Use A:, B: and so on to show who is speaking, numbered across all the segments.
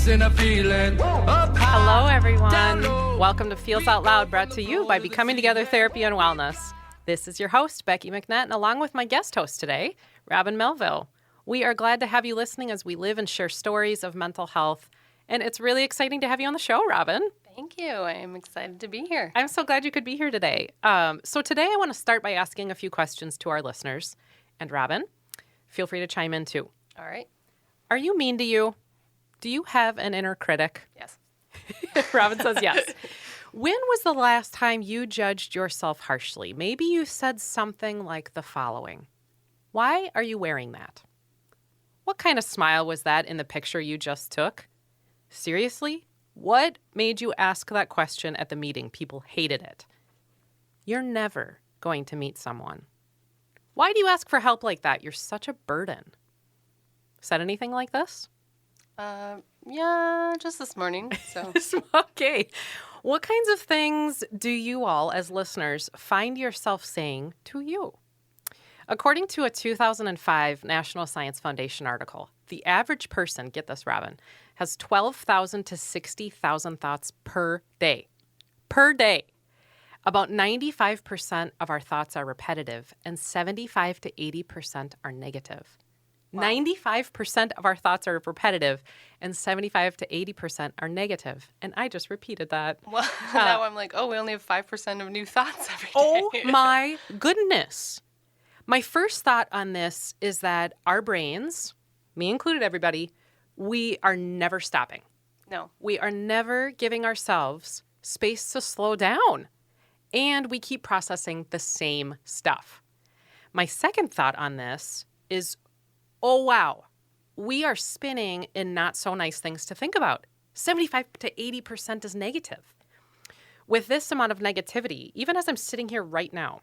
A: chasing a feeling.
B: Hello, everyone. Welcome to Feels Out Loud, brought to you by Becoming Together Therapy and Wellness. This is your host, Becky McNattin, along with my guest host today, Robin Melville. We are glad to have you listening as we live and share stories of mental health. And it's really exciting to have you on the show, Robin.
C: Thank you. I am excited to be here.
B: I'm so glad you could be here today. So today I want to start by asking a few questions to our listeners. And Robin, feel free to chime in too.
C: All right.
B: Are you mean to you? Do you have an inner critic?
C: Yes.
B: Robin says yes. When was the last time you judged yourself harshly? Maybe you said something like the following. Why are you wearing that? What kind of smile was that in the picture you just took? Seriously? What made you ask that question at the meeting? People hated it. You're never going to meet someone. Why do you ask for help like that? You're such a burden. Said anything like this?
C: Yeah, just this morning. So
B: Okay. What kinds of things do you all, as listeners, find yourself saying to you? According to a 2005 National Science Foundation article, the average person, get this, Robin, has 12,000 to 60,000 thoughts per day. Per day. About 95% of our thoughts are repetitive, and 75 to 80% are negative. Wow. 95% of our thoughts are repetitive, and 75 to 80% are negative. And I just repeated that.
C: Well, now I'm like, we only have 5% of new thoughts every day.
B: Oh, my goodness. My first thought on this is that our brains, me included, everybody, we are never stopping.
C: No.
B: We are never giving ourselves space to slow down. And we keep processing the same stuff. My second thought on this is, oh, wow, we are spinning in not so nice things to think about. 75 to 80% is negative. With this amount of negativity, even as I'm sitting here right now,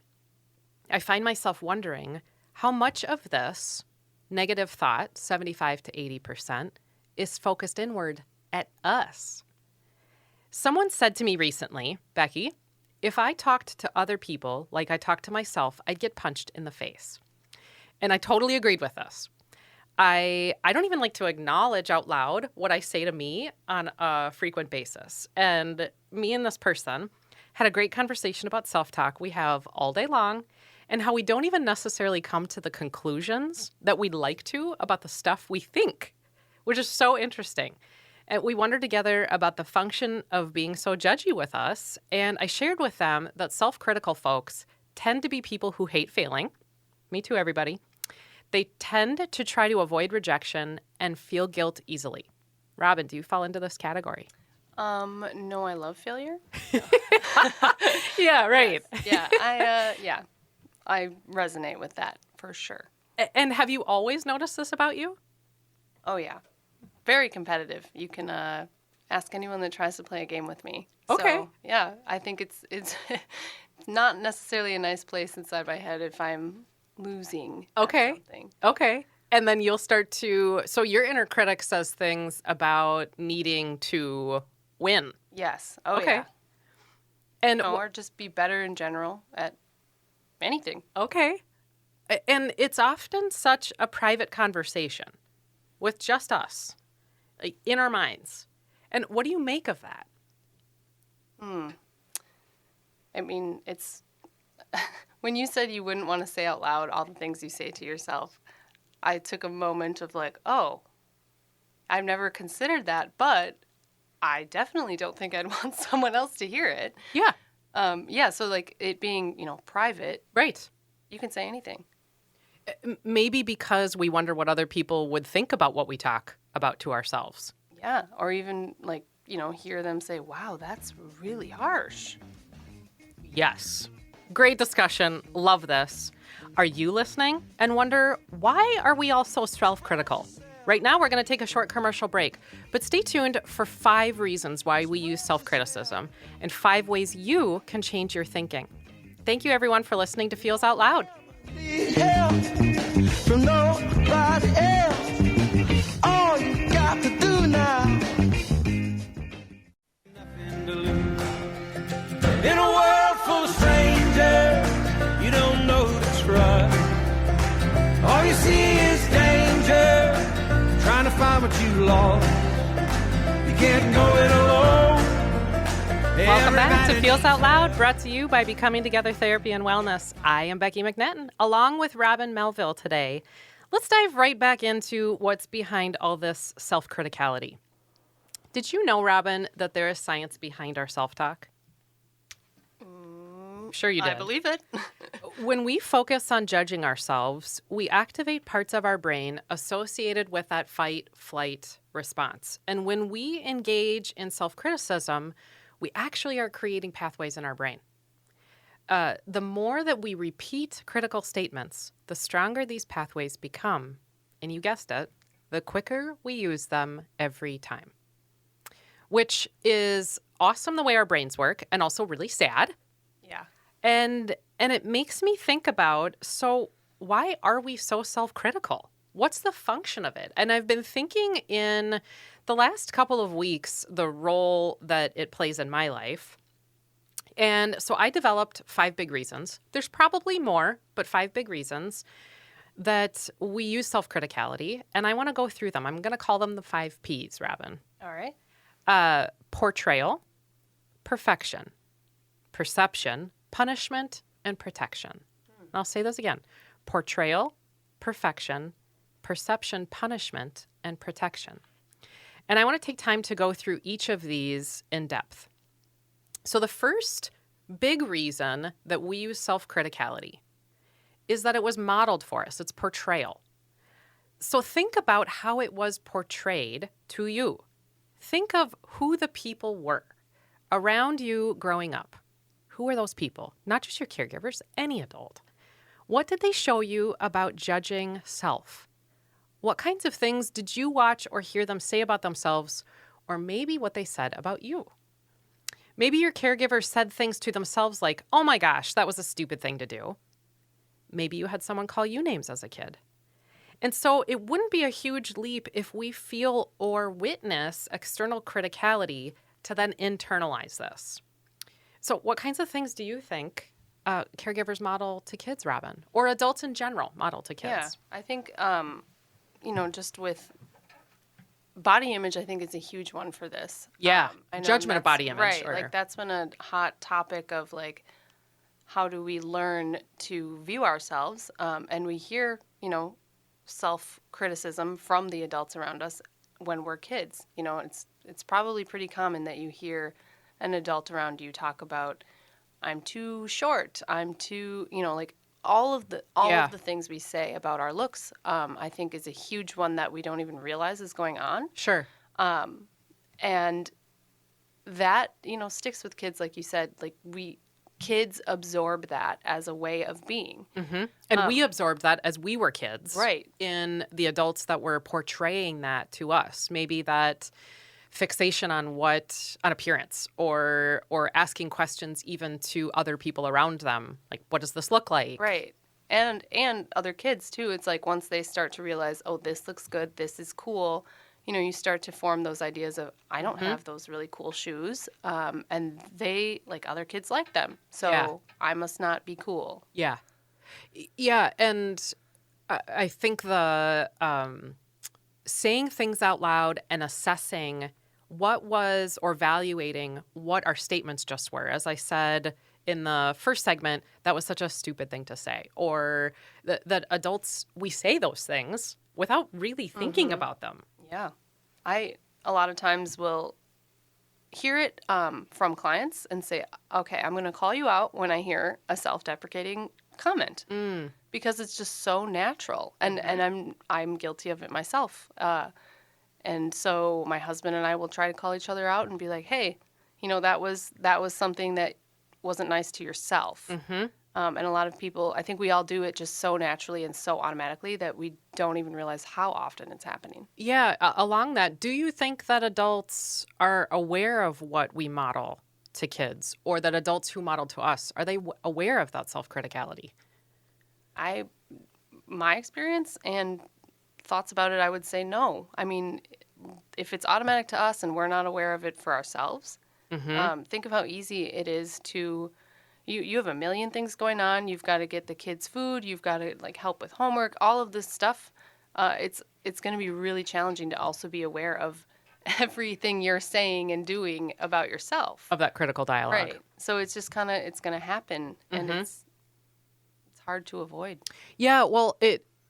B: I find myself wondering how much of this negative thought, 75 to 80%, is focused inward at us. Someone said to me recently, Becky, if I talked to other people like I talked to myself, I'd get punched in the face. And I totally agreed with this. I don't even like to acknowledge out loud what I say to me on a frequent basis. And me and this person had a great conversation about self-talk we have all day long, and how we don't even necessarily come to the conclusions that we'd like to about the stuff we think, which is so interesting. And we wondered together about the function of being so judgy with us, and I shared with them that self-critical folks tend to be people who hate failing. Me too, everybody. They tend to try to avoid rejection and feel guilt easily. Robin, do you fall into this category?
C: No, I love failure.
B: Yeah, right.
C: Yes. I resonate with that for sure.
B: And have you always noticed this about you?
C: Oh, yeah. Very competitive. You can ask anyone that tries to play a game with me.
B: Okay.
C: So, yeah, I think it's not necessarily a nice place inside my head if I'm losing at something.
B: Okay. And then you'll start to... So your inner critic says things about needing to win.
C: Yes.
B: Okay.
C: Yeah.
B: And
C: or just be better in general at anything.
B: Okay. And it's often such a private conversation with just us, like in our minds. And what do you make of that?
C: I mean, it's... when you said you wouldn't want to say out loud all the things you say to yourself, I took a moment of like, oh, I've never considered that, but I definitely don't think I'd want someone else to hear it.
B: Yeah.
C: So like it being, private.
B: Right.
C: You can say anything.
B: Maybe because we wonder what other people would think about what we talk about to ourselves.
C: Yeah. Or even like, hear them say, wow, that's really harsh.
B: Yes. Great discussion. Love this. Are you listening and wonder, why are we all so self-critical? Right now, we're going to take a short commercial break, but stay tuned for 5 reasons why we use self-criticism and 5 ways you can change your thinking. Thank you, everyone, for listening to Feels Out Loud.
D: From nobody else. All you got to do now. Nothing to lose. In a world full of strangers, you don't know who to trust. All you see is danger, trying to find what you lost. can't go it alone.
B: Welcome back to
D: Everybody
B: Feels Out Loud, brought to you by Becoming Together Therapy and Wellness. I am Becky McNattin, along with Robin Melville today. Let's dive right back into what's behind all this self-criticality. Did you know, Robin, that there is science behind our self-talk? Sure you did.
C: I believe it.
B: When we focus on judging ourselves, we activate parts of our brain associated with that fight-flight response. And when we engage in self-criticism, we actually are creating pathways in our brain. The more that we repeat critical statements, the stronger these pathways become. And you guessed it, the quicker we use them every time. Which is awesome the way our brains work, and also really sad.
C: Yeah.
B: And it makes me think about, so why are we so self-critical? What's the function of it? And I've been thinking in the last couple of weeks, the role that it plays in my life. And so I developed 5 big reasons. There's probably more, but 5 big reasons that we use self-criticality. And I want to go through them. I'm going to call them the 5 Ps, Robin.
C: All right.
B: Portrayal, perfection, perception, punishment, and protection. And I'll say those again. Portrayal, perfection, perception, punishment, and protection. And I want to take time to go through each of these in depth. So the first big reason that we use self-criticality is that it was modeled for us. It's portrayal. So think about how it was portrayed to you. Think of who the people were around you growing up. Who are those people? Not just your caregivers, any adult. What did they show you about judging self? What kinds of things did you watch or hear them say about themselves, or maybe what they said about you? Maybe your caregiver said things to themselves like, oh my gosh, that was a stupid thing to do. Maybe you had someone call you names as a kid. And so it wouldn't be a huge leap if we feel or witness external criticality to then internalize this. So what kinds of things do you think caregivers model to kids, Robin? Or adults in general model to kids?
C: Yeah. I think, just with body image, I think is a huge one for this.
B: Yeah.
C: I know
B: Judgment of
C: that's-
B: body image.
C: Right.
B: Or,
C: Like that's been a hot topic of like, how do we learn to view ourselves? And we hear, self-criticism from the adults around us when we're kids. It's probably pretty common that you hear an adult around you talk about, I'm too short, I'm too, like all of the things we say about our looks, I think is a huge one that we don't even realize is going on.
B: Sure.
C: And that, sticks with kids, like you said, like kids absorb that as a way of being.
B: Mm-hmm. And we absorbed that as we were kids.
C: Right.
B: In the adults that were portraying that to us. Maybe that fixation on appearance or asking questions even to other people around them. Like, what does this look like?
C: Right. And other kids too. It's like once they start to realize, oh, this looks good, this is cool, you start to form those ideas of, I don't have those really cool shoes. And they, like other kids like them. So I must not be cool.
B: Yeah. Yeah. And I think the saying things out loud and assessing what was or evaluating what our statements just were. As I said in the first segment, that was such a stupid thing to say. Or that adults, we say those things without really thinking about them.
C: Yeah. I, a lot of times, will hear it from clients and say, okay, I'm going to call you out when I hear a self-deprecating comment because it's just so natural. And I'm guilty of it myself. And so my husband and I will try to call each other out and be like, hey, that was something that wasn't nice to yourself.
B: Mm-hmm.
C: And a lot of people, I think we all do it just so naturally and so automatically that we don't even realize how often it's happening.
B: Yeah. Along that, do you think that adults are aware of what we model to kids, or that adults who model to us, are they aware of that self-criticality?
C: My experience and thoughts about it, I would say no. I mean, if it's automatic to us and we're not aware of it for ourselves, think of how easy it is to... You have a million things going on. You've got to get the kids food. You've got to help with homework. All of this stuff. It's going to be really challenging to also be aware of everything you're saying and doing about yourself.
B: Of that critical dialogue.
C: Right. So it's just kind of, it's going to happen, and it's hard to avoid.
B: Yeah, well,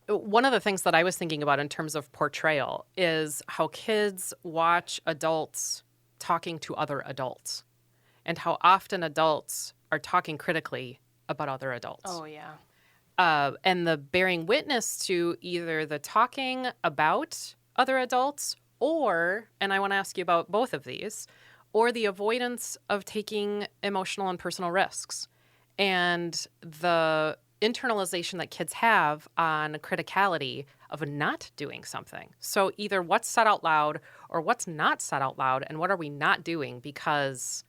B: one of the things that I was thinking about in terms of portrayal is how kids watch adults talking to other adults and how often adults are talking critically about other adults.
C: Oh, yeah.
B: And the bearing witness to either the talking about other adults or, and I want to ask you about both of these, or the avoidance of taking emotional and personal risks. And the internalization that kids have on criticality of not doing something. So either what's said out loud or what's not said out loud, and what are we not doing because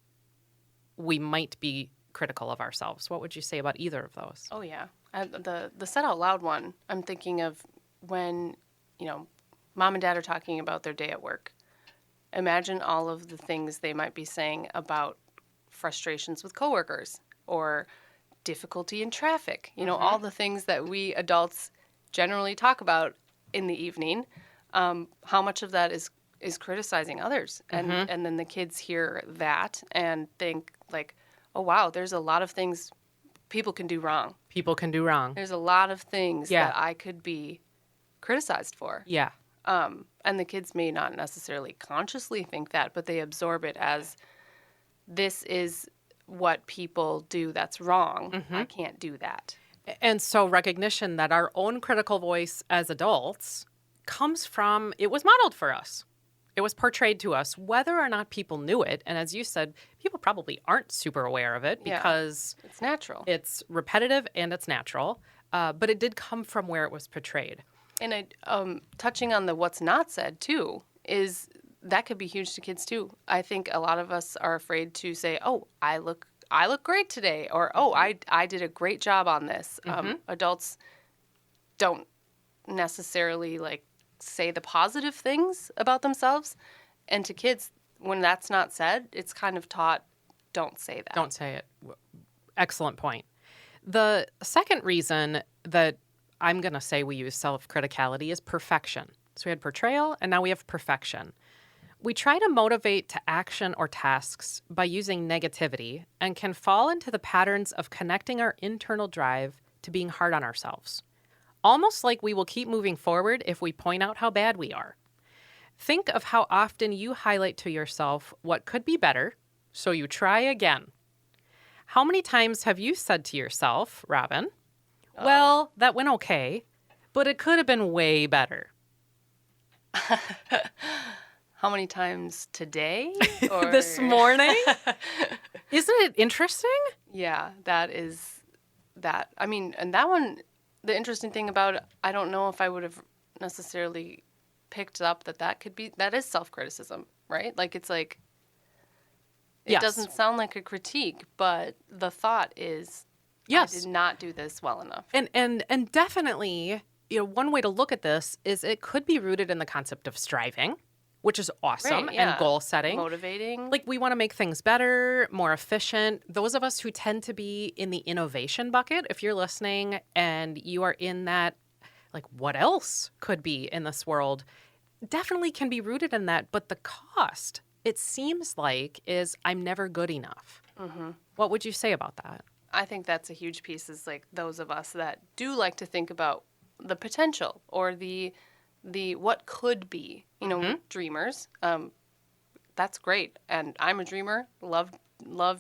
B: we might be critical of ourselves. What would you say about either of those?
C: Oh, yeah. The said out loud one, I'm thinking of when, mom and dad are talking about their day at work. Imagine all of the things they might be saying about frustrations with coworkers or difficulty in traffic. All the things that we adults generally talk about in the evening. How much of that is criticizing others? And then the kids hear that and think like, oh, wow, there's a lot of things people can do wrong.
B: People can do wrong.
C: There's a lot of things that I could be criticized for.
B: Yeah.
C: And the kids may not necessarily consciously think that, but they absorb it as this is what people do that's wrong. I can't do that.
B: And so recognition that our own critical voice as adults comes from, it was modeled for us. It was portrayed to us, whether or not people knew it. And as you said, people probably aren't super aware of it because
C: it's natural.
B: It's repetitive and it's natural. But it did come from where it was portrayed.
C: And touching on the what's not said, too, is that could be huge to kids, too. I think a lot of us are afraid to say, oh, I look great today, or, oh, I did a great job on this. Adults don't necessarily, say the positive things about themselves. And to kids, when that's not said, it's kind of taught, don't say that.
B: Don't say it. Excellent point. The second reason that I'm going to say we use self-criticality is perfection. So we had portrayal, and now we have perfection. We try to motivate to action or tasks by using negativity and can fall into the patterns of connecting our internal drive to being hard on ourselves. Almost like we will keep moving forward if we point out how bad we are. Think of how often you highlight to yourself what could be better, so you try again. How many times have you said to yourself, Robin, well, that went okay, but it could have been way better?
C: How many times today? Or
B: This morning? Isn't it interesting?
C: Yeah, that is that. I mean, and that one, the interesting thing about it, I don't know if I would have necessarily picked up that is self-criticism, right? It
B: Yes.
C: doesn't sound like a critique, but the thought is,
B: Yes.
C: I did not do this well enough.
B: And definitely, one way to look at this is it could be rooted in the concept of striving, which is awesome,
C: Right, yeah.
B: and goal setting.
C: Motivating.
B: We want to make things better, more efficient. Those of us who tend to be in the innovation bucket, if you're listening and you are in that, what else could be in this world, definitely can be rooted in that. But the cost, it seems like, is I'm never good enough. Mm-hmm. What would you say about that?
C: I think that's a huge piece, is those of us that do like to think about the potential or the what could be, dreamers. That's great. And I'm a dreamer. Love,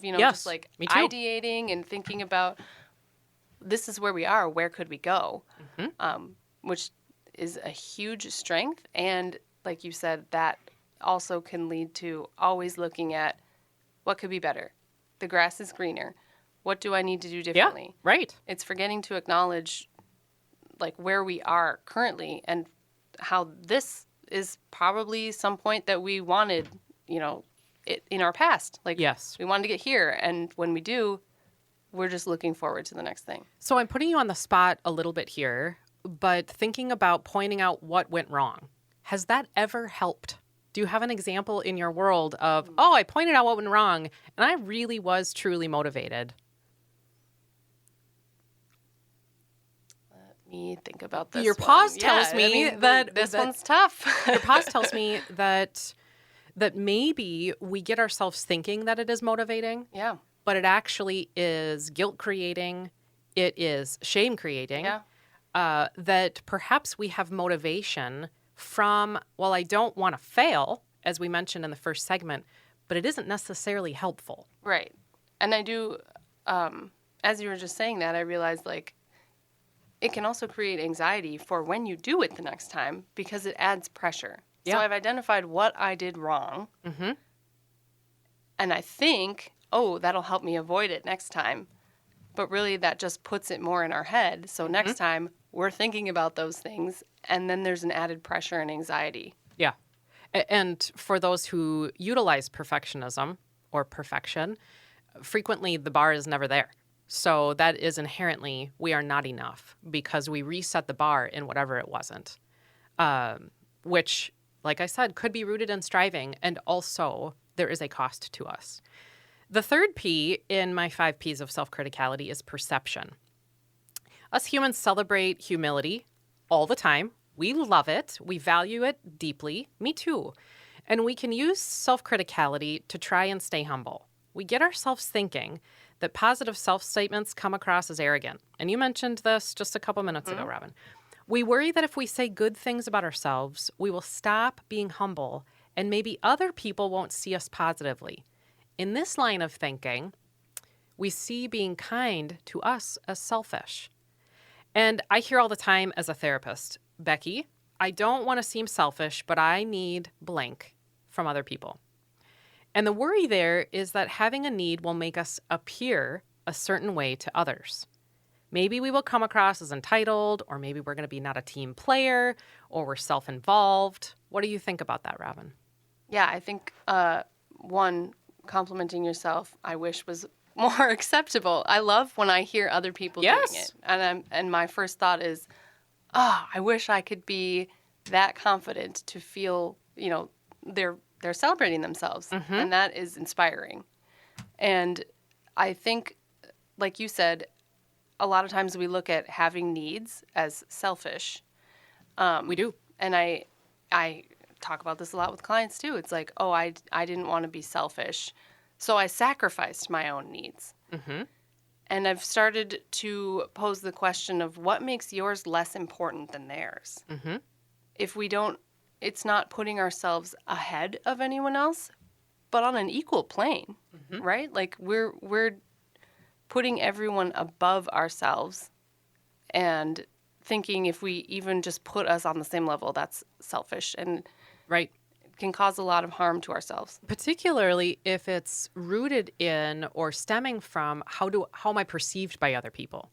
B: Yes,
C: just
B: me too.
C: ideating and thinking about this is where we are. Where could we go? Which is a huge strength. And like you said, that also can lead to always looking at what could be better. The grass is greener. What do I need to do differently?
B: Yeah, right.
C: It's forgetting to acknowledge where we are currently and how this is probably some point that we wanted, it in our past.
B: Yes.
C: We wanted to get here. And when we do, we're just looking forward to the next thing.
B: So I'm putting you on the spot a little bit here, but thinking about pointing out what went wrong, has that ever helped? Do you have an example in your world of, oh, I pointed out what went wrong, and I really was truly motivated?
C: Let me think about this.
B: Your
C: one.
B: pause
C: Yeah,
B: tells me
C: this one's tough.
B: Your pause tells me that that maybe we get ourselves thinking that it is motivating,
C: Yeah.
B: but it actually is guilt creating, it is shame creating,
C: Yeah.
B: that perhaps we have motivation from, well, I don't want to fail, as we mentioned in the first segment, but it isn't necessarily helpful.
C: Right. And I do, as you were just saying that, I realized like it can also create anxiety for when you do it the next time because it adds pressure.
B: Yeah.
C: So I've identified what I did wrong.
B: Mm-hmm.
C: And I think, oh, that'll help me avoid it next time. But really, that just puts it more in our head. So next time, we're thinking about those things, and then there's an added pressure and anxiety.
B: Yeah. And for those who utilize perfectionism or perfection, frequently the bar is never there. So that is inherently, we are not enough because we reset the bar in whatever it wasn't, which, like I said, could be rooted in striving. And also, there is a cost to us. The third P in my 5 Ps of self-criticality is perception. Us humans celebrate humility all the time. We love it. We value it deeply. Me too. And we can use self-criticality to try and stay humble. We get ourselves thinking that positive self-statements come across as arrogant. And you mentioned this just a couple minutes ago, Robin. We worry that if we say good things about ourselves, we will stop being humble and maybe other people won't see us positively. In this line of thinking, we see being kind to us as selfish. And I hear all the time as a therapist, Becky, I don't want to seem selfish, but I need blank from other people. And the worry there is that having a need will make us appear a certain way to others. Maybe we will come across as entitled, or maybe we're going to be not a team player, or we're self-involved. What do you think about that, Robin?
C: Yeah, I think one, complimenting yourself, I wish was more acceptable. I love when I hear other people doing it. And my first thought is, I wish I could be that confident to feel, they're celebrating themselves. And that is inspiring. And I think, like you said, a lot of times we look at having needs as selfish.
B: We do.
C: And I talk about this a lot with clients too. It's like, oh, I didn't want to be selfish, so I sacrificed my own needs. And I've started to pose the question of what makes yours less important than theirs. If we don't, it's not putting ourselves ahead of anyone else, but on an equal plane, right? Like we're putting everyone above ourselves and thinking if we even just put us on the same level, that's selfish and
B: right.
C: Can cause a lot of harm to ourselves.
B: Particularly if it's rooted in or stemming from how am I perceived by other people?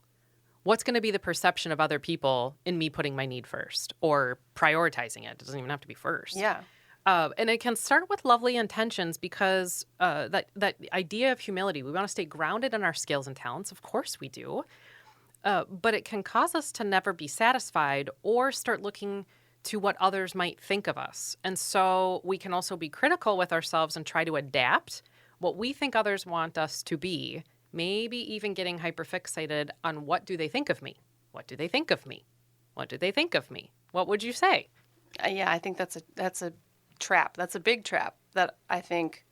B: What's going to be the perception of other people in me putting my need first or prioritizing it? It doesn't even have to be first.
C: Yeah.
B: And it can start with lovely intentions because that idea of humility, we want to stay grounded in our skills and talents. Of course we do. But it can cause us to never be satisfied or start looking to what others might think of us. And so we can also be critical with ourselves and try to adapt what we think others want us to be, maybe even getting hyperfixated on what do they think of me? What do they think of me? What do they think of me? What would you say?
C: Yeah, I think that's a trap. That's a big trap that I think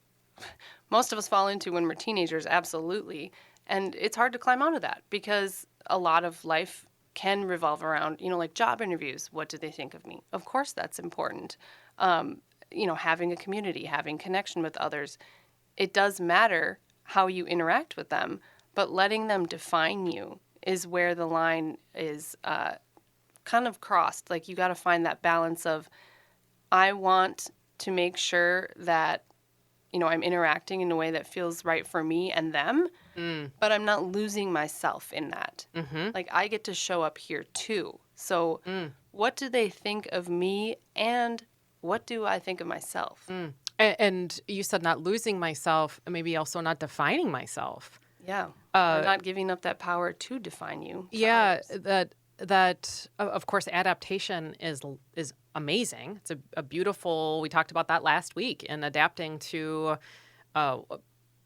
C: most of us fall into when we're teenagers, absolutely. And it's hard to climb out of that because a lot of life can revolve around, like job interviews. What do they think of me? Of course, that's important. Having a community, having connection with others. It does matter how you interact with them, but letting them define you is where the line is kind of crossed. Like you got to find that balance of, I want to make sure that, I'm interacting in a way that feels right for me and them, but I'm not losing myself in that. Like I get to show up here too. So what do they think of me and what do I think of myself?
B: And you said not losing myself, maybe also not defining myself.
C: Yeah. Or not giving up that power to define you.
B: Yeah, that of course adaptation is amazing. It's a beautiful, we talked about that last week, in adapting to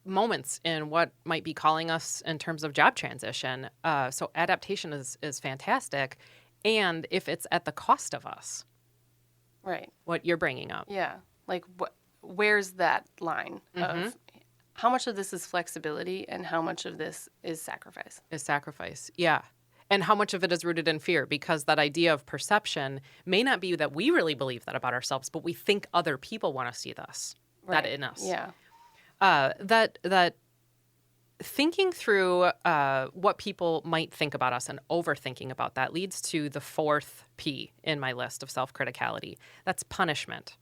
B: moments in what might be calling us in terms of job transition. So adaptation is fantastic. And if it's at the cost of us.
C: Right.
B: What you're bringing up.
C: Yeah. Like where's that line of how much of this is flexibility and how much of this is sacrifice?
B: Is sacrifice. Yeah. And how much of it is rooted in fear? Because that idea of perception may not be that we really believe that about ourselves, but we think other people want to see this, that in us.
C: Yeah.
B: That thinking through what people might think about us and overthinking about that leads to the fourth P in my list of self-criticality. That's punishment.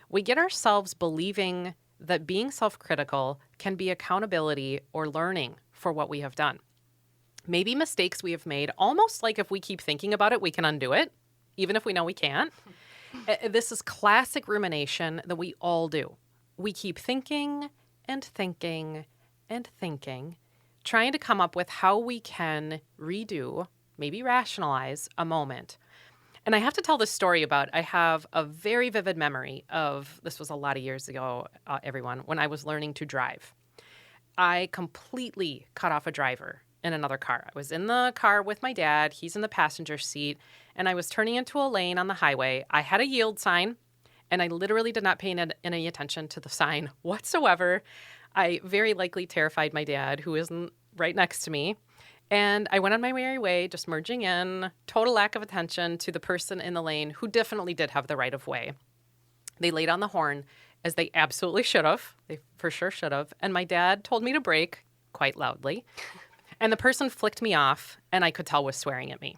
B: We get ourselves believing that being self-critical can be accountability or learning for what we have done. Maybe mistakes we have made, almost like if we keep thinking about it, we can undo it, even if we know we can't. This is classic rumination that we all do. We keep thinking and thinking and thinking, trying to come up with how we can redo, maybe rationalize a moment. And I have to tell this story about, I have a very vivid memory of, this was a lot of years ago, everyone, when I was learning to drive. I completely cut off a driver in another car. I was in the car with my dad, he's in the passenger seat, and I was turning into a lane on the highway. I had a yield sign, and I literally did not pay any attention to the sign whatsoever. I very likely terrified my dad, who isn't right next to me. And I went on my merry way, just merging in, total lack of attention to the person in the lane who definitely did have the right of way. They laid on the horn, as they absolutely should have. They for sure should have. And my dad told me to brake quite loudly. And the person flicked me off, and I could tell was swearing at me.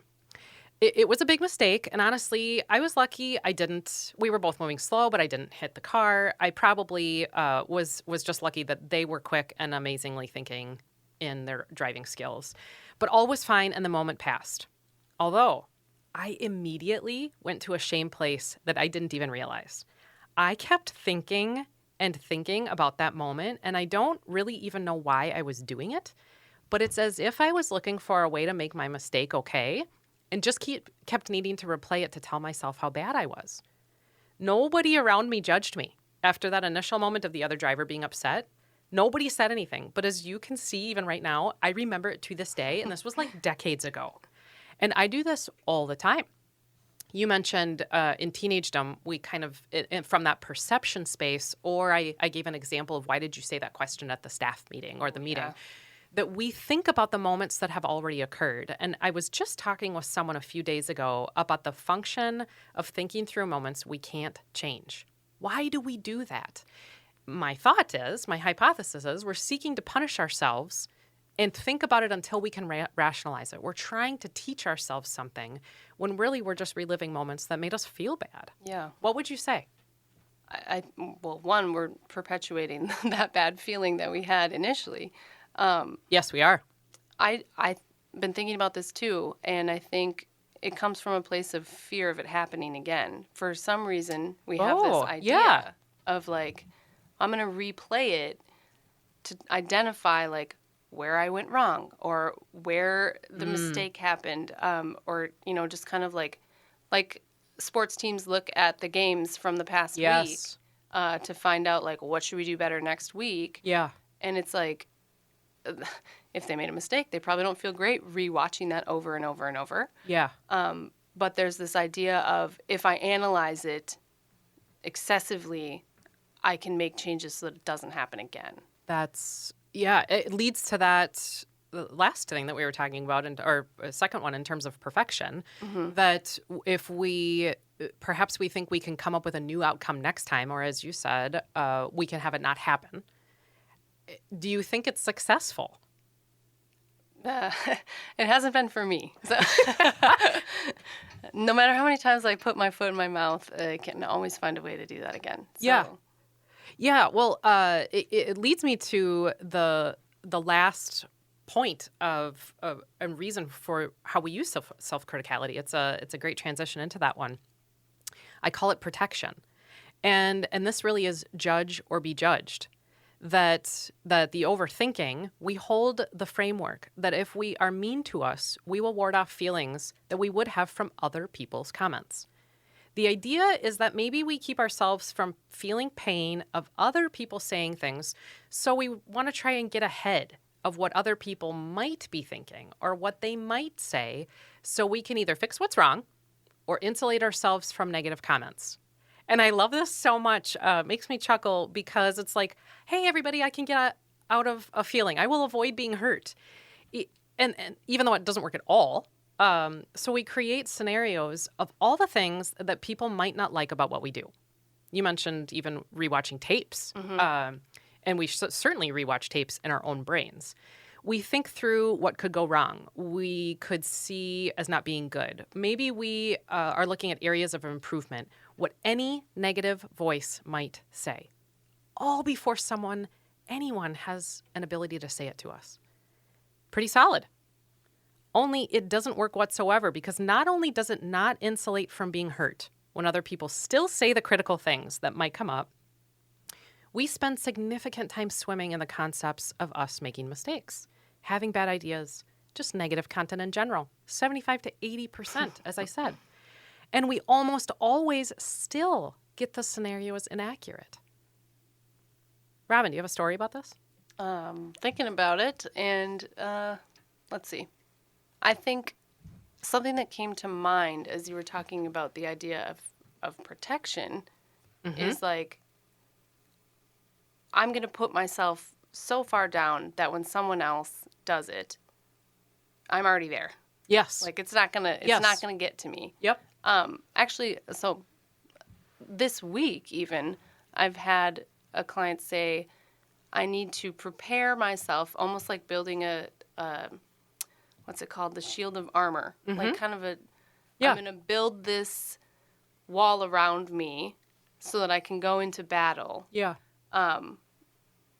B: It was a big mistake, and honestly, I was lucky. We were both moving slow, but I didn't hit the car. I probably was just lucky that they were quick and amazingly thinking in their driving skills. But all was fine, and the moment passed. Although, I immediately went to a shame place that I didn't even realize. I kept thinking and thinking about that moment, and I don't really even know why I was doing it, but it's as if I was looking for a way to make my mistake okay, and just kept needing to replay it to tell myself how bad I was. Nobody around me judged me. After that initial moment of the other driver being upset, nobody said anything. But as you can see, even right now, I remember it to this day, and this was like decades ago. And I do this all the time. You mentioned in teenagedom, we kind of, from that perception space, or I gave an example of why did you say that question at the staff meeting or the meeting, that we think about the moments that have already occurred. And I was just talking with someone a few days ago about the function of thinking through moments we can't change. Why do we do that? My hypothesis is we're seeking to punish ourselves and think about it until we can rationalize it. We're trying to teach ourselves something when really we're just reliving moments that made us feel bad.
C: Yeah.
B: What would you say?
C: Well, one, we're perpetuating that bad feeling that we had initially.
B: Yes, we are.
C: I've been thinking about this too, and I think it comes from a place of fear of it happening again. For some reason, we have this idea of like, I'm going to replay it to identify like where I went wrong or where the mistake happened, or, just kind of like sports teams look at the games from the past week to find out like what should we do better next week.
B: Yeah.
C: And it's like, if they made a mistake, they probably don't feel great rewatching that over and over and over.
B: Yeah.
C: But there's this idea of if I analyze it excessively, I can make changes so that it doesn't happen again.
B: It leads to that last thing that we were talking about, or second one in terms of perfection, that if perhaps we think we can come up with a new outcome next time, or as you said, we can have it not happen. Do you think it's successful?
C: It hasn't been for me. So no matter how many times I put my foot in my mouth, I can always find a way to do that again. So.
B: Yeah. Well, it leads me to the last point of a reason for how we use self-criticality. It's a great transition into that one. I call it protection, and this really is judge or be judged. That the overthinking, we hold the framework that if we are mean to us, we will ward off feelings that we would have from other people's comments. The idea is that maybe we keep ourselves from feeling pain of other people saying things, so we want to try and get ahead of what other people might be thinking or what they might say, so we can either fix what's wrong or insulate ourselves from negative comments. And I love this so much. It makes me chuckle because it's like, hey, everybody, I can get out of a feeling. I will avoid being hurt. And even though it doesn't work at all. So we create scenarios of all the things that people might not like about what we do. You mentioned even rewatching tapes. And we certainly rewatch tapes in our own brains. We think through what could go wrong. We could see as not being good. Maybe we are looking at areas of improvement, what any negative voice might say, all before anyone has an ability to say it to us. Pretty solid. Only it doesn't work whatsoever because not only does it not insulate from being hurt when other people still say the critical things that might come up, we spend significant time swimming in the concepts of us making mistakes, having bad ideas, just negative content in general, 75 to 80%, as I said. And we almost always still get the scenario as inaccurate. Robin, do you have a story about this?
C: Thinking about it, and let's see. I think something that came to mind as you were talking about the idea of protection is like, I'm going to put myself so far down that when someone else does it, I'm already there.
B: Yes.
C: Like it's not gonna get to me.
B: Yep.
C: Actually, so this week even, I've had a client say, I need to prepare myself, almost like building a what's it called? The shield of armor. Like kind of I'm going to build this wall around me so that I can go into battle.
B: Yeah.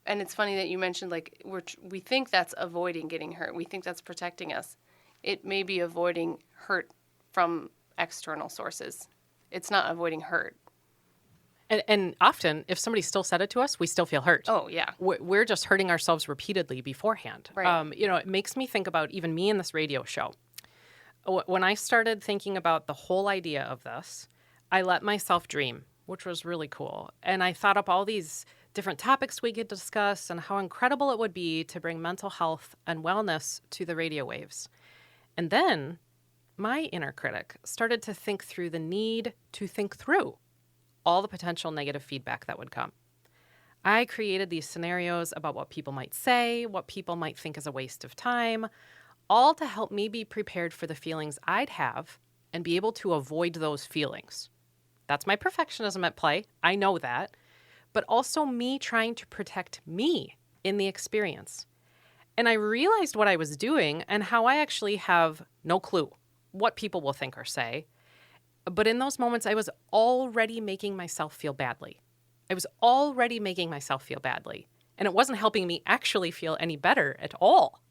C: And it's funny that you mentioned, like, we think that's avoiding getting hurt. We think that's protecting us. It may be avoiding hurt from external sources. It's not avoiding hurt.
B: And often, if somebody still said it to us, we still feel hurt.
C: Oh, yeah.
B: We're just hurting ourselves repeatedly beforehand.
C: Right.
B: It makes me think about even me in this radio show. When I started thinking about the whole idea of this, I let myself dream, which was really cool. And I thought up all these different topics we could discuss and how incredible it would be to bring mental health and wellness to the radio waves. And then my inner critic started to think through the need to think through all the potential negative feedback that would come. I created these scenarios about what people might say, what people might think is a waste of time, all to help me be prepared for the feelings I'd have and be able to avoid those feelings. That's my perfectionism at play. I know that. But also me trying to protect me in the experience. And I realized what I was doing and how I actually have no clue what people will think or say. But in those moments, I was already making myself feel badly. And it wasn't helping me actually feel any better at all.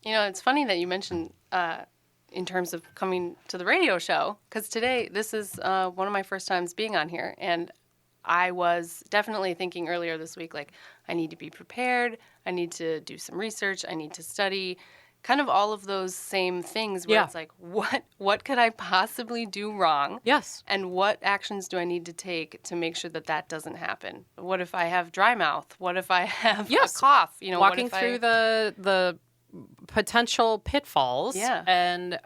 C: You know, it's funny that you mentioned in terms of coming to the radio show, because today, this is one of my first times being on here, and I was definitely thinking earlier this week, like, I need to be prepared, I need to do some research, I need to study, kind of all of those same things where it's like, what could I possibly do wrong?
B: Yes.
C: And what actions do I need to take to make sure that doesn't happen? What if I have dry mouth? What if I have a cough? You know,
B: walking through the potential pitfalls, and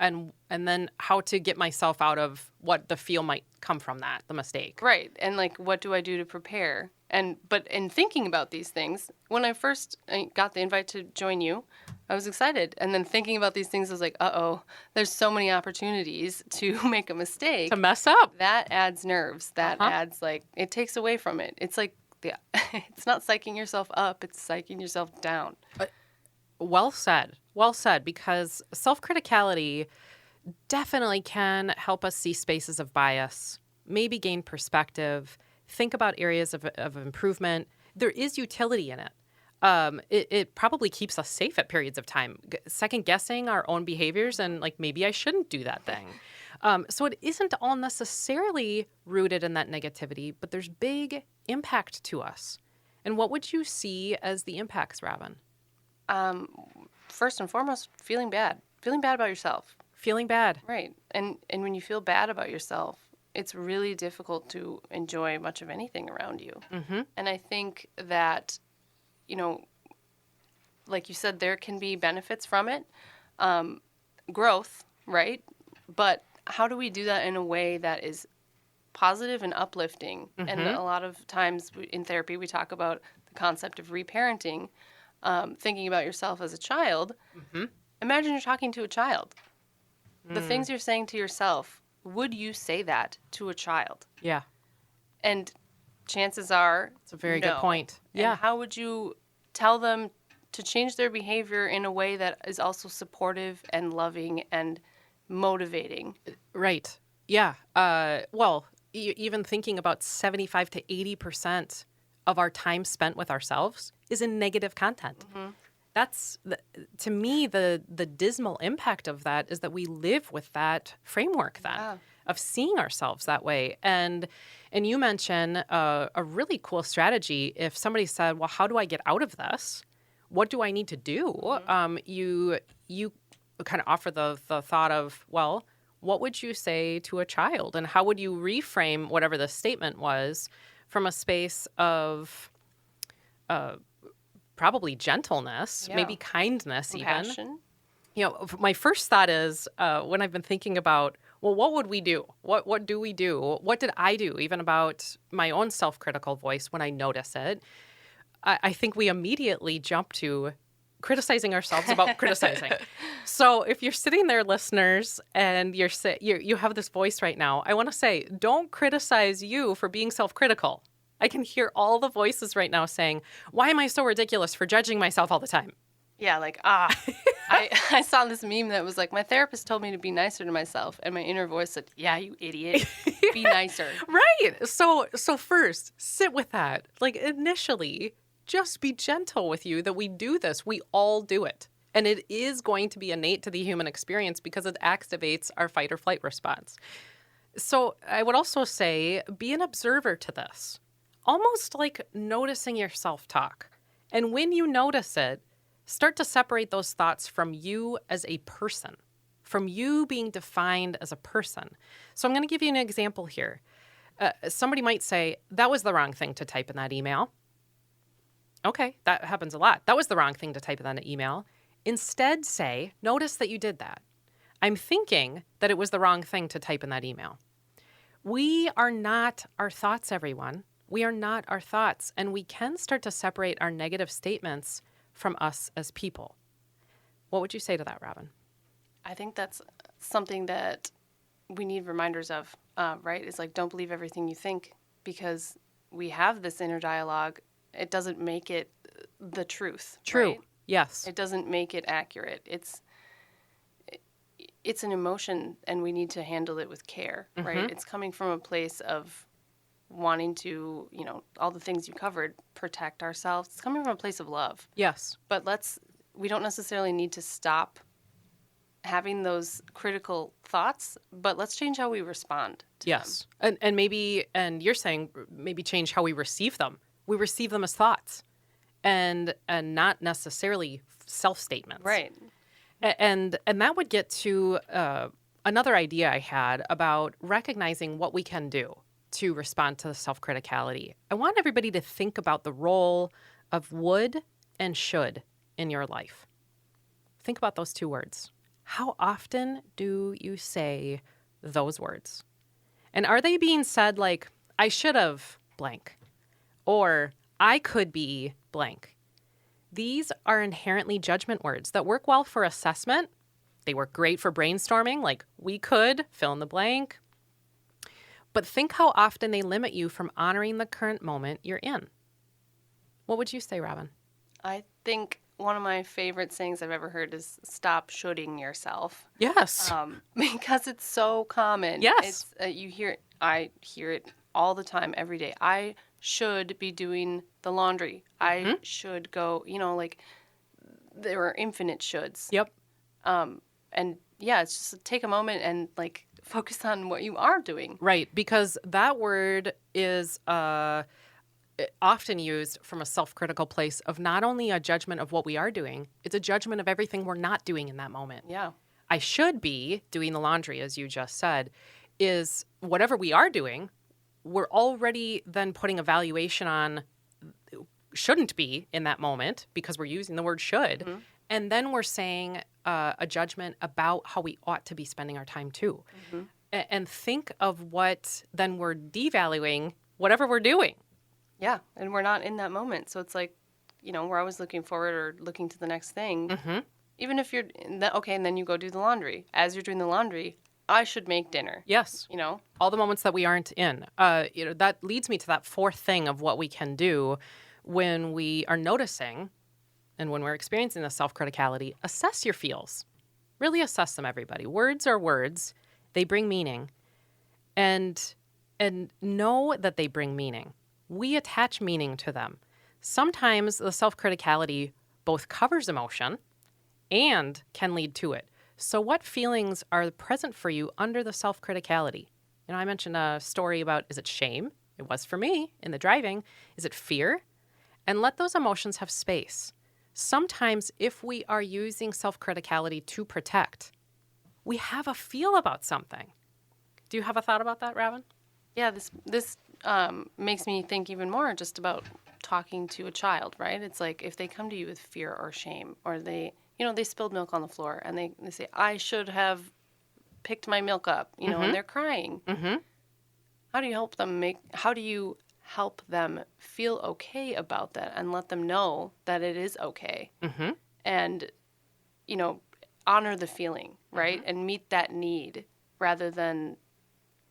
B: then how to get myself out of what the feel might come from that, the mistake.
C: Right. And like, what do I do to prepare? But in thinking about these things, when I first got the invite to join you, I was excited. And then thinking about these things, I was like, there's so many opportunities to make a mistake.
B: To mess up.
C: That adds nerves. That adds, like, it takes away from it. It's like, it's not psyching yourself up, it's psyching yourself down.
B: Well said, because self-criticality definitely can help us see spaces of bias, maybe gain perspective, think about areas of improvement. There is utility in it. It probably keeps us safe at periods of time, second-guessing our own behaviors and, like, maybe I shouldn't do that thing. So it isn't all necessarily rooted in that negativity, but there's big impact to us. And what would you see as the impacts, Robin?
C: First and foremost, feeling bad about yourself.
B: Feeling bad.
C: Right. And when you feel bad about yourself, it's really difficult to enjoy much of anything around you.
B: Mm-hmm.
C: And I think that, you know, like you said, there can be benefits from it, growth, right? But how do we do that in a way that is positive and uplifting.
B: Mm-hmm.
C: And a lot of times in therapy, we talk about the concept of reparenting, thinking about yourself as a child.
B: Mm-hmm.
C: Imagine you're talking to a child. The things you're saying to yourself, would you say that to a child?
B: Yeah.
C: And chances are,
B: It's a very
C: no.
B: good point.
C: And
B: Yeah.
C: how would you tell them to change their behavior in a way that is also supportive and loving and motivating?
B: Right. Yeah. Well, even thinking about 75 to 80% of our time spent with ourselves is in negative content.
C: Mm-hmm.
B: That's, to me, the dismal impact of that is that we live with that framework then.
C: Yeah.
B: Of seeing ourselves that way. And you mention a really cool strategy. If somebody said, well, how do I get out of this? What do I need to do?
C: Mm-hmm.
B: You kind of offer the thought of, well, what would you say to a child? And how would you reframe whatever the statement was from a space of probably gentleness, maybe kindness
C: Compassion.
B: even? My first thought is when I've been thinking about, well, what would we do? What do we do? What did I do even about my own self-critical voice when I notice it? I think we immediately jump to criticizing ourselves about criticizing. So if you're sitting there, listeners, and you have this voice right now, I want to say, don't criticize you for being self-critical. I can hear all the voices right now saying, why am I so ridiculous for judging myself all the time?
C: Yeah, I saw this meme that was like, my therapist told me to be nicer to myself, and my inner voice said, yeah, you idiot, be nicer.
B: Right. So first, sit with that. Like initially, just be gentle with you that we do this. We all do it. And it is going to be innate to the human experience because it activates our fight or flight response. So I would also say, be an observer to this, almost like noticing your self-talk. And when you notice it, start to separate those thoughts from you as a person, from you being defined as a person. So I'm going to give you an example here. Somebody might say, that was the wrong thing to type in that email. Okay, that happens a lot. That was the wrong thing to type in that email. Instead say, notice that you did that. I'm thinking that it was the wrong thing to type in that email. We are not our thoughts, everyone. We are not our thoughts. And we can start to separate our negative statements from us as people. What would you say to that, Robin?
C: I think that's something that we need reminders of, right? It's like, don't believe everything you think, because we have this inner dialogue. It doesn't make it the truth.
B: True.
C: Right?
B: Yes.
C: It doesn't make it accurate. It's an emotion, and we need to handle it with care, right? It's coming from a place of wanting to, all the things you covered, protect ourselves. It's coming from a place of love.
B: Yes.
C: But we don't necessarily need to stop having those critical thoughts, but let's change how we respond to
B: Yes. And maybe, and you're saying maybe change how we receive them. We receive them as thoughts and not necessarily self-statements.
C: Right.
B: And that would get to another idea I had about recognizing what we can do to respond to self-criticality. I want everybody to think about the role of would and should in your life. Think about those two words. How often do you say those words? And are they being said like, I should have blank, or I could be blank? These are inherently judgment words that work well for assessment. They work great for brainstorming, like we could fill in the blank. But think how often they limit you from honoring the current moment you're in. What would you say, Robin?
C: I think one of my favorite sayings I've ever heard is stop shoulding yourself.
B: Yes.
C: Because it's so common.
B: Yes.
C: You hear it. I hear it all the time, every day. I should be doing the laundry. I should go, like there are infinite shoulds.
B: Yep.
C: And yeah, it's just take a moment and like focus on what you are doing.
B: Right. Because that word is often used from a self-critical place of not only a judgment of what we are doing, it's a judgment of everything we're not doing in that moment.
C: Yeah.
B: I should be doing the laundry, as you just said, is whatever we are doing, we're already then putting a valuation on shouldn't be in that moment because we're using the word should. Mm-hmm. And then we're saying a judgment about how we ought to be spending our time too. Mm-hmm. and think of what then we're devaluing whatever we're doing.
C: Yeah, and we're not in that moment. So it's like, we're always looking forward or looking to the next thing.
B: Mm-hmm.
C: Even if you're, okay, and then you go do the laundry. As you're doing the laundry, I should make dinner.
B: Yes. All the moments that we aren't in. That leads me to that fourth thing of what we can do when we are noticing and when we're experiencing the self-criticality. Assess your feels. Really assess them, everybody. Words are words. They bring meaning. And know that they bring meaning. We attach meaning to them. Sometimes the self-criticality both covers emotion and can lead to it. So what feelings are present for you under the self-criticality? I mentioned a story about, is it shame? It was for me in the driving. Is it fear? And let those emotions have space. Sometimes if we are using self-criticality to protect, we have a feel about something. Do you have a thought about that, Robin?
C: Yeah, this makes me think even more just about talking to a child, right? It's like if they come to you with fear or shame, or they spilled milk on the floor and they say, I should have picked my milk up, and they're crying.
B: Mm-hmm.
C: How do you help them feel okay about that and let them know that it is okay?
B: Mm-hmm.
C: And, honor the feeling, right? Mm-hmm. And meet that need rather than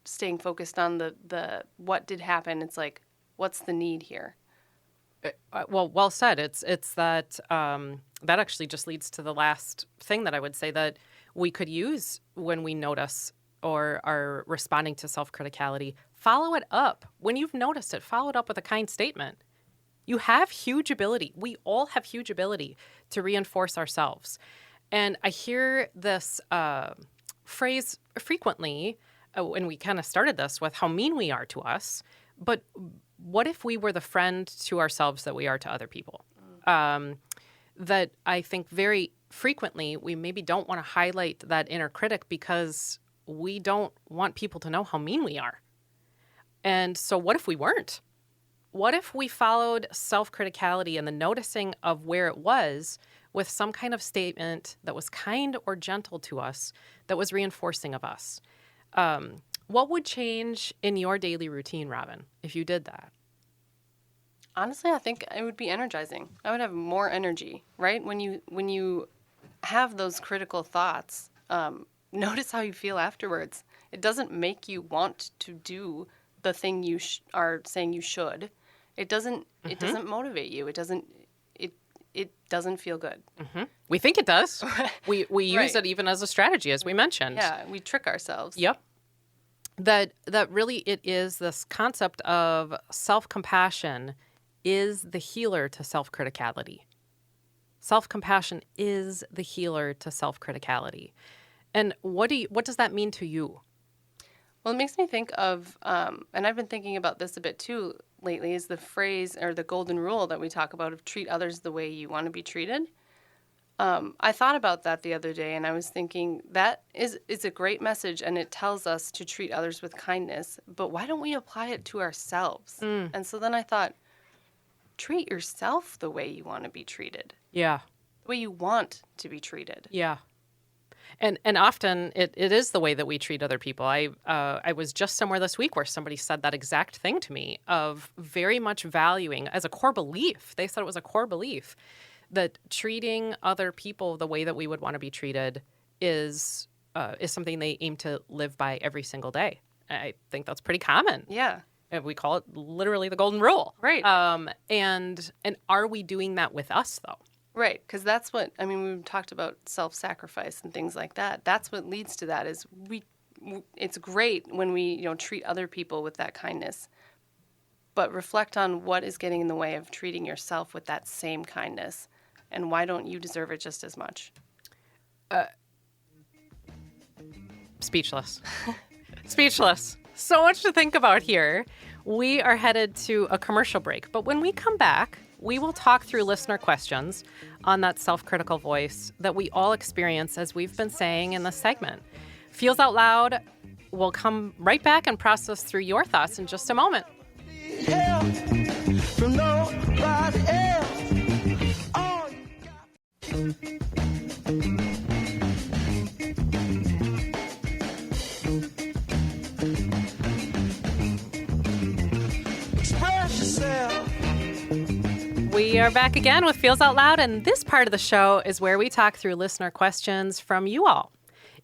C: staying focused on the what did happen. It's like, what's the need here?
B: Well said. It's that that actually just leads to the last thing that I would say that we could use when we notice or are responding to self-criticality. Follow it up. When you've noticed it, follow it up with a kind statement. You have huge ability. We all have huge ability to reinforce ourselves. And I hear this phrase frequently when we kind of started this with how mean we are to us. But what if we were the friend to ourselves that we are to other people? That I think very frequently we maybe don't want to highlight that inner critic because we don't want people to know how mean we are. And so what if we weren't? What if we followed self-criticality and the noticing of where it was with some kind of statement that was kind or gentle to us, that was reinforcing of us? What would change in your daily routine, Robin, if you did that?
C: Honestly, I think it would be energizing. I would have more energy, right? When you have those critical thoughts, notice how you feel afterwards. It doesn't make you want to do the thing you are saying you should. It doesn't. Mm-hmm. It doesn't motivate you. It doesn't feel good.
B: Mm-hmm. We think it does. We use
C: right.
B: it even as a strategy, as we mentioned.
C: Yeah, we trick ourselves.
B: Yep. That really it is this concept of self-compassion is the healer to self-criticality. Self-compassion is the healer to self-criticality. And what does that mean to you?
C: Well, it makes me think of, and I've been thinking about this a bit too lately, is the phrase or the golden rule that we talk about of treat others the way you want to be treated. I thought about that the other day, and I was thinking that is a great message, and it tells us to treat others with kindness, but why don't we apply it to ourselves? And so then I thought, treat yourself the way you want to be treated.
B: Yeah.
C: The way you want to be treated.
B: Yeah. And often it is the way that we treat other people. I was just somewhere this week where somebody said that exact thing to me of very much valuing as a core belief. They said it was a core belief that treating other people the way that we would want to be treated is something they aim to live by every single day. I think that's pretty common.
C: Yeah.
B: And we call it literally the golden rule.
C: Right.
B: And are we doing that with us, though?
C: Right, because that's what, we've talked about self-sacrifice and things like that. That's what leads to that is it's great when we, treat other people with that kindness, but reflect on what is getting in the way of treating yourself with that same kindness, and why don't you deserve it just as much?
B: Speechless. Speechless. So much to think about here. We are headed to a commercial break, but when we come back, we will talk through listener questions on that self-critical voice that we all experience, as we've been saying in this segment. Feels Out Loud will come right back and process through your thoughts in just a moment.
D: From nobody else. All you got.
B: We are back again with Feels Out Loud, and this part of the show is where we talk through listener questions from you all.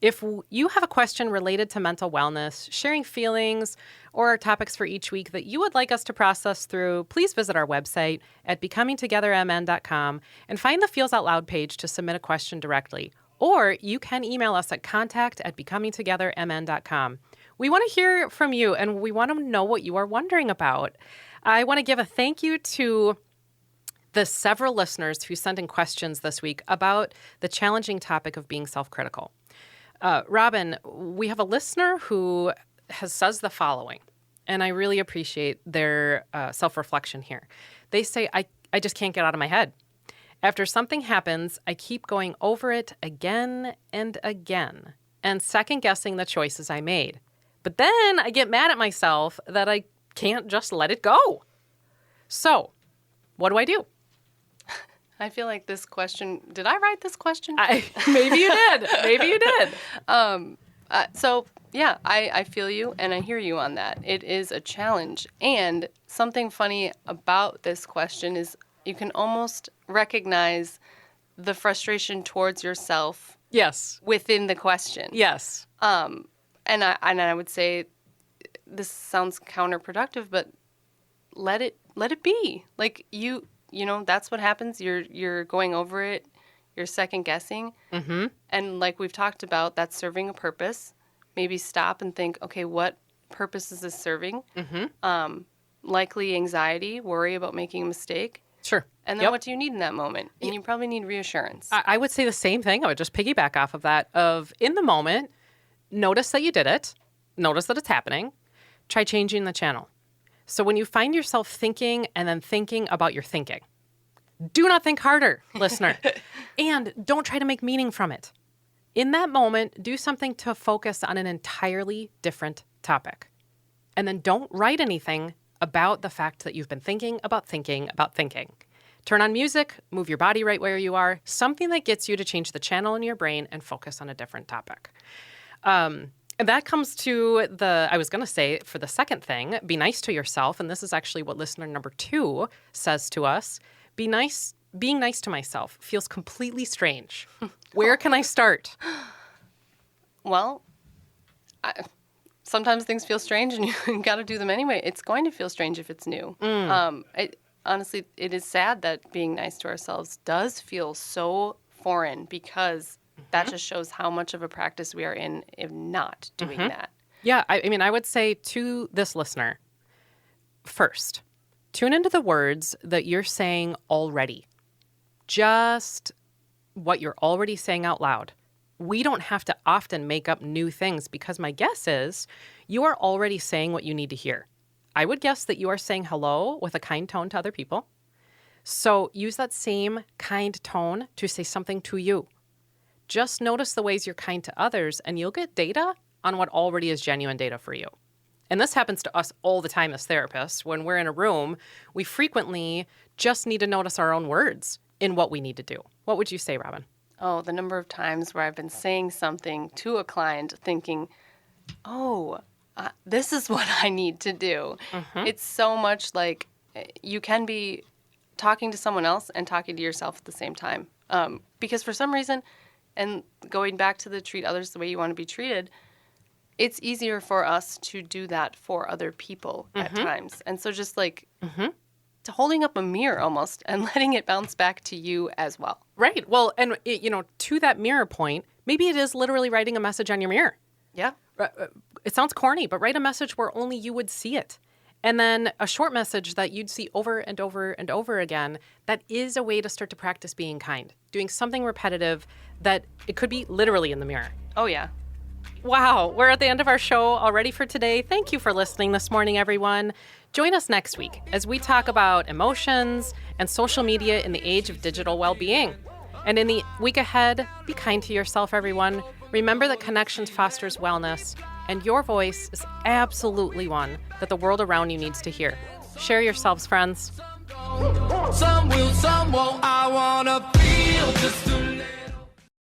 B: If you have a question related to mental wellness, sharing feelings, or topics for each week that you would like us to process through, please visit our website at becomingtogethermn.com and find the Feels Out Loud page to submit a question directly. Or you can email us at contact@becomingtogethermn.com. We want to hear from you, and we want to know what you are wondering about. I want to give a thank you to the several listeners who sent in questions this week about the challenging topic of being self-critical. Robin, we have a listener who says the following, and I really appreciate their self-reflection here. They say, I just can't get out of my head. After something happens, I keep going over it again and again and second-guessing the choices I made. But then I get mad at myself that I can't just let it go. So, what do I do?
C: I feel like this question, did I write this question?
B: Maybe you did. Maybe you did.
C: I feel you and I hear you on that. It is a challenge. And something funny about this question is you can almost recognize the frustration towards yourself.
B: Yes.
C: Within the question.
B: Yes.
C: And I would say this sounds counterproductive, but let it be. Like you know, that's what happens. You're going over it. You're second guessing.
B: Mm-hmm.
C: And like we've talked about, that's serving a purpose. Maybe stop and think, okay, what purpose is this serving?
B: Mm-hmm.
C: Likely anxiety, worry about making a mistake.
B: Sure.
C: And then what do you need in that moment? And you probably need reassurance.
B: I would say the same thing. I would just piggyback off of that of in the moment, notice that you did it. Notice that it's happening. Try changing the channel. So when you find yourself thinking and then thinking about your thinking, do not think harder, listener. And don't try to make meaning from it. In that moment, do something to focus on an entirely different topic. And then don't write anything about the fact that you've been thinking about thinking about thinking. Turn on music, move your body right where you are, something that gets you to change the channel in your brain and focus on a different topic. And that comes to I was going to say, for the second thing, be nice to yourself. And this is actually what listener number 2 says to us. Being nice to myself feels completely strange. Where can I start?
C: Well, sometimes things feel strange and you got to do them anyway. It's going to feel strange if it's new. Honestly, it is sad that being nice to ourselves does feel so foreign because that just shows how much of a practice we are in if not doing that.
B: Yeah, I would say to this listener, first, tune into the words that you're saying already. Just what you're already saying out loud. We don't have to often make up new things because my guess is you are already saying what you need to hear. I would guess that you are saying hello with a kind tone to other people. So use that same kind tone to say something to you. Just notice the ways you're kind to others, and you'll get data on what already is genuine data for you. And this happens to us all the time as therapists. When we're in a room, we frequently just need to notice our own words in what we need to do. What would you say, Robin?
C: Oh, the number of times where I've been saying something to a client thinking, this is what I need to do. Mm-hmm. It's so much like you can be talking to someone else and talking to yourself at the same time. Because for some reason, and going back to the treat others the way you want to be treated, it's easier for us to do that for other people at times. And so just like to holding up a mirror almost and letting it bounce back to you as well.
B: Right. Well, and to that mirror point, maybe it is literally writing a message on your mirror.
C: Yeah.
B: It sounds corny, but write a message where only you would see it. And then a short message that you'd see over and over and over again. That is a way to start to practice being kind. Doing something repetitive that it could be literally in the mirror.
C: Oh, yeah.
B: Wow. We're at the end of our show already for today. Thank you for listening this morning, everyone. Join us next week as we talk about emotions and social media in the age of digital well-being. And in the week ahead, be kind to yourself, everyone. Remember that connections fosters wellness, and your voice is absolutely one that the world around you needs to hear. Share yourselves, friends.
D: Some will, some won't. I wanna feel just